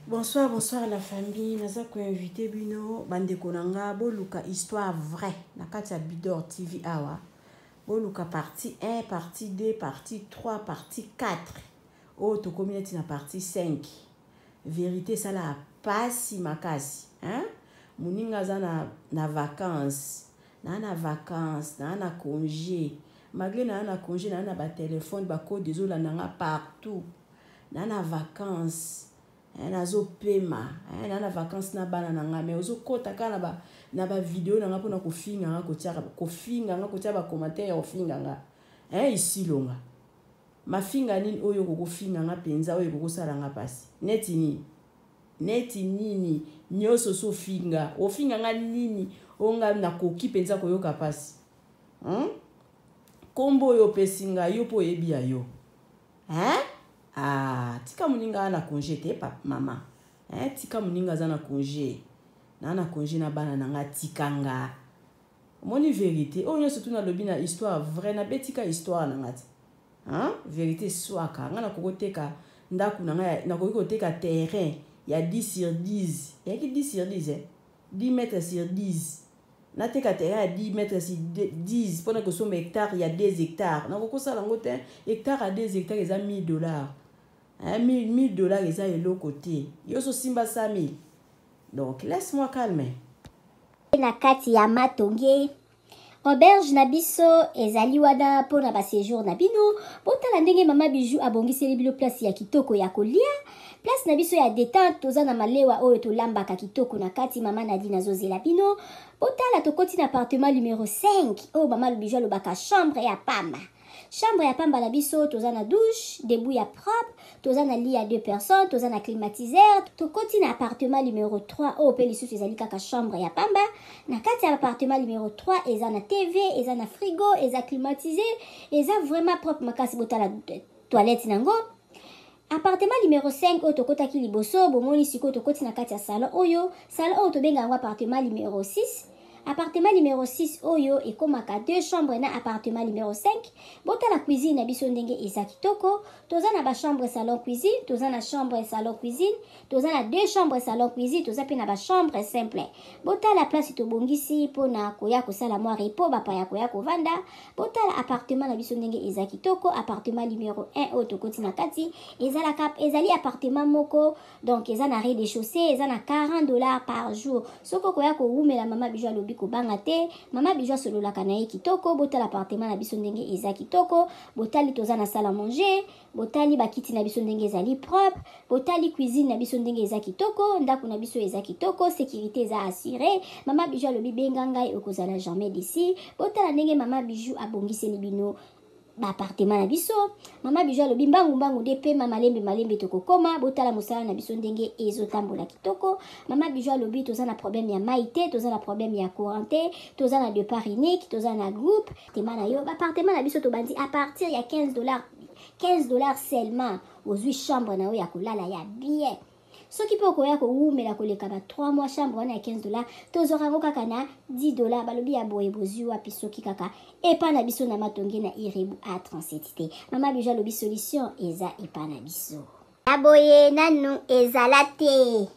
Bonsoir, bonsoir la famille. Naza ko invité bino bande konanga boluka histoire vraie na kati ya Bidor TV awa. Boluka partie 1, partie 2, partie 3, partie 4. Oh to community na partie 5. Vérité ça la pasi makasi, hein? Muninga za na vacances. Na vacances, na congé. Malgré na congé, na ba téléphone, ba code désolé nanga partout. Na vacances. Nazo pema na vacances na bana nanga mais ozo kota kana na ba vidéo nanga pona kofinga nga kotia ba commentaire ofinga nga ici longa mafinga nini oyo kofinga nga penza oyo kokosala nga pasi neti nini nyoso so finga ofinga nga nini onga na koki penza koyoka pasi kombo yo pesinga yo po yebia yo tika muninga na congé te papa mama tika muninga za na congé na congé na bana nanga tikanga moni vérité oyo surtout na lobi na histoire vraie na betika histoire nanga ti vérité swaka nga na kokoteka ndaku nanga na kokoteka terrain ya 10 sur 10 ya ki 10 sur 10 10 mètres sur 10 na teka terrain ya 10 mètres sur 10 pona ko somba hectare ya 2 hectares na kokosala ngo te hectare à 2 hectares eza $1000 $1000 eza eloko côté yo so simba 5000 donc laisse-moi calmer na kati ya matonge auberge na biso ezali wana pona ba séjour na bino botala ndenge mama Bijou abongiseli bino place ya kitoko ya kolia place na biso ya détente toza na malewa oyo tolambaka kitoko na kati mama Nadine azozela bino botala tokoti na appartement numéro 5 oyo mama Bijou alobaka chambre ya pamba. Chambre ya pamba na biso toza na douche, debout ya propre, toza na lit à 2 personnes, toza na climatiseur, tokoti na appartement numéro 3 o pe lisusu ezali kaka chambre ya pamba. Na kati ya appartement numéro 3 eza na TV, eza na frigo, eza climatisé, eza vraiment propre makasi botala toilette nango. Appartement numéro 5 oyo tokotaki liboso bomoni siko tokoti na kati ya salon oyo tobenga yango appartement numéro 6. Appartement numéro 6 oyo ekomaka 2 chambres na appartement numéro 5 bota la cuisine na biso ndenge eza kitoko toza na ba chambre salon cuisine toza na chambre salon cuisine toza na 2 chambres salon cuisine toza pe na ba chambre simple bota la place tobongisi pona koya kosala mwa repos ba pa ya koya kovanda bota la appartement na biso ndenge eza kitoko appartement numéro 1 oyo tokoti na kati ezali appartement moko donc eza na rez-de-chaussée eza na $40 par jour soko koya ko umela mama Bijou alobi kobanga te mama Bijou sololaka na ye kitoko botala appartement na biso ndenge eza kitoko botali toza na salle à manger botali bakiti na biso ndenge ezali propre botali cuisine na biso ndenge eza kitoko ndako na biso eza kitoko sécurité eza assurée mama Bijou alobi benga ngai okozala jamais d'ici botala ndenge mama Bijou abongiseli bino ba appartement na biso mama Bijou alobi mbangu de pe malembe tokokoma botala mosala na biso ndenge ezotambola kitoko mama Bijou alobi toza na problème ya maite toza na problème ya courant toza na départ unique toza na groupe tema na yo ba appartement na biso tobandi à partir ya $15 seulement ozwi chambre na yo ya kolala ya bien soki pe okoya koumela koleka ba 3 mois chambre wana ya $15 tozorango kaka na $10 balobi ya boye bozwi wapi soki kaka epa na biso na matonge na Irebu A37 te mama Bijou alobi solution eza epa na biso aboye nanu ezala te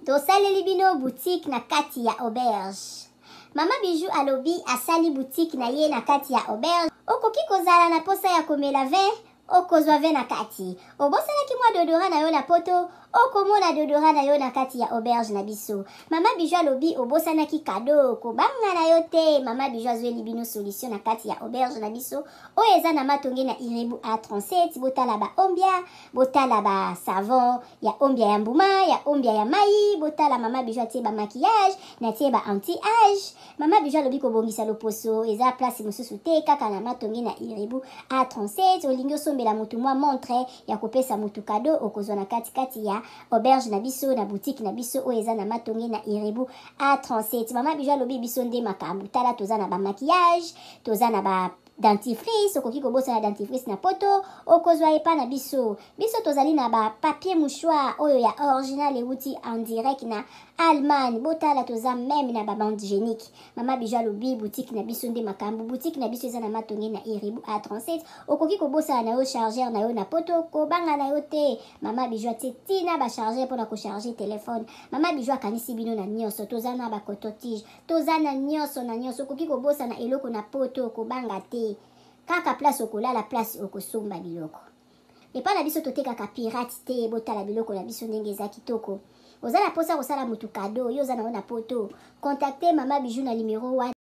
tosaleli bino boutique na kati ya auberge mama Bijou alobi asali boutique na ye na kati ya auberge okoki kozala na posa ya komela vin okozwa vin na kati obosalaki mwa dodora na yo na poto okomona dodora na yo na kati ya auberge na biso mama Bijou alobi obosanaki kado kobanga na yo te mama Bijou azweli bino solution na kati ya auberge na biso oyo eza na matonge na Irebu A37 botala ba ombia botala ba savon ya ombia ya mbuma ya ombia ya mai botala mama Bijou atie ba maquillage na tie ba anti-age mama Bijou alobi kobongisa loposo eza place mosusu te kaka na matonge na Irebu A37 olingi osombela mutu mwa montre ya kopesa mutu kado okozwa na kati ya auberge na biso na boutique na biso oyo eza na matonge na Irebu A37 mama Bijou alobi biso nde makambo tala toza na ba maquillage toza na ba dentifrice okoki kobosana dentifrice na poto okozwa epa na biso tozali na ba papier mouchoir oyo ya original euti en direct na Allemagne botala toza même na ba bande hygiénique mama Bijou alobi boutique na biso nde makambo boutique na biso eza na Matonge na Iribu A37 okoki kobosana na yo chargeur na yo na poto kobanga na yo te mama Bijou atie tina ba chargeur mpona kocharger telefone mama Bijou akanisi bino na nyonso toza na ba coton-tige toza na nyonso okoki kobosana eloko na poto kobanga te kaka place okolala place okosomba biloko epa na biso totekaka pirate te botala biloko na biso ndenge eza kitoko ozala posa kosala mutu kado yo oza na poto contacter mama Bijou na numéro 1